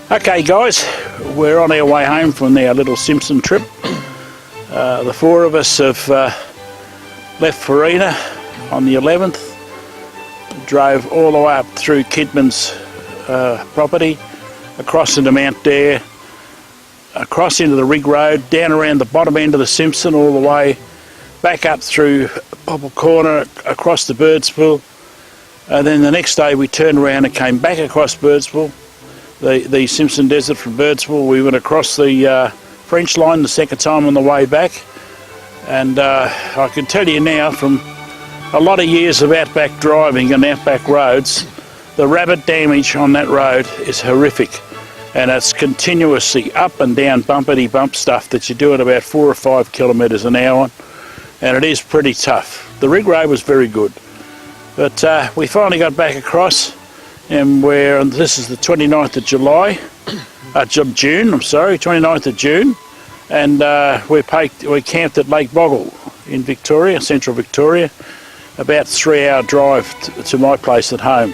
Okay guys, we're on our way home from our little Simpson trip. The four of us have left Farina on the 11th, drove all the way up through Kidman's property, across into Mount Dare, across into the Rig Road, down around the bottom end of the Simpson, all the way back up through Popple Corner, across the Birdsville, and then the next day we turned around and came back across Birdsville, the Simpson Desert from Birdsville. We went across the French line the second time on the way back, and I can tell you now, from a lot of years of outback driving and outback roads, the rabbit damage on that road is horrific, and it's continuously up and down bumpity bump stuff that you do at about 4 or 5 kilometres an hour, and it is pretty tough. The Rig Road was very good, but we finally got back across, and this is the 29th of June, 29th of June, and we camped at Lake Boggle in Victoria, central Victoria, about 3-hour drive to my place at home,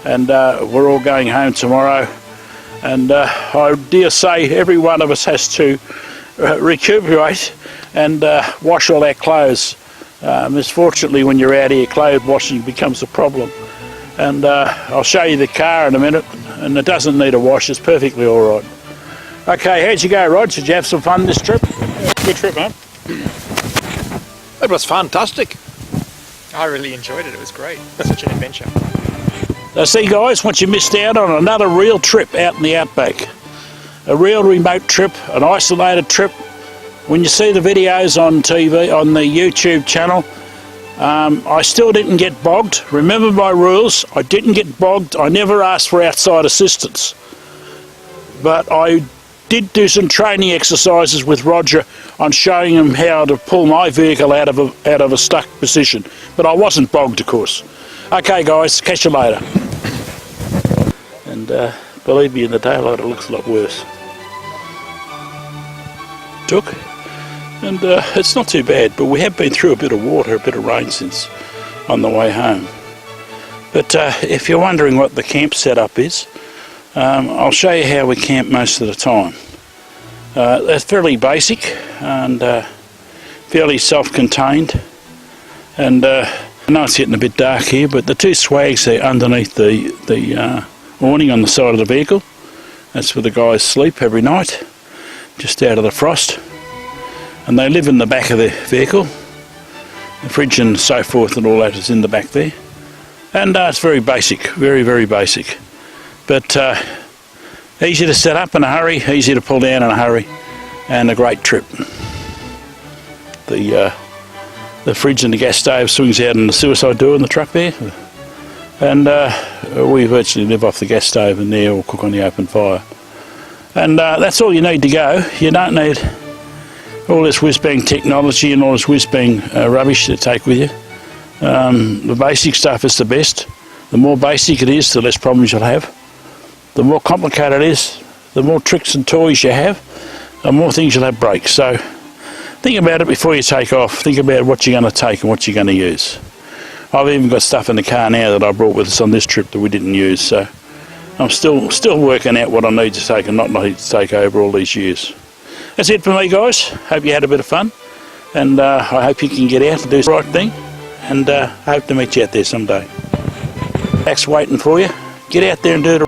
and we're all going home tomorrow, and I dare say every one of us has to recuperate and wash all our clothes. Misfortunately, when you're out here, clothes washing becomes a problem. And I'll show you the car in a minute, and it doesn't need a wash, it's perfectly all right. Okay, how'd you go, Rod? Did you have some fun this trip? Good trip, mate. It was fantastic. I really enjoyed it, it was great. Such an adventure. So see guys, what you missed out on, another real trip out in the outback. A real remote trip, an isolated trip. When you see the videos on TV, on the YouTube channel, I still didn't get bogged. Remember my rules, I didn't get bogged, I never asked for outside assistance. But I did do some training exercises with Roger on showing him how to pull my vehicle out of a stuck position. But I wasn't bogged, of course. Okay guys, catch you later. And believe me, in the daylight it looks a lot worse. And it's not too bad, but we have been through a bit of water, a bit of rain since on the way home. But if you're wondering what the camp setup is, I'll show you how we camp most of the time. That's fairly basic and fairly self-contained, and I know it's getting a bit dark here, but the two swags are underneath the awning on the side of the vehicle. That's where the guys sleep every night, just out of the frost. And they live in the back of the vehicle. The fridge and so forth and all that is in the back there. And it's very basic, very, very basic. But easy to set up in a hurry, easy to pull down in a hurry, and a great trip. The fridge and the gas stove swings out in the suicide door in the truck there. And we virtually live off the gas stove in there or cook on the open fire. And that's all you need to go. You don't need all this whiz-bang technology and all this whiz-bang rubbish to take with you. The basic stuff is the best. The more basic it is, the less problems you'll have. The more complicated it is, the more tricks and toys you have, the more things you'll have breaks. So think about it before you take off. Think about what you're going to take and what you're going to use. I've even got stuff in the car now that I brought with us on this trip that we didn't use. So I'm still working out what I need to take and not need to take over all these years. That's it for me guys. Hope you had a bit of fun, and I hope you can get out and do the right thing, and I hope to meet you out there someday. Jack's waiting for you. Get out there and do it.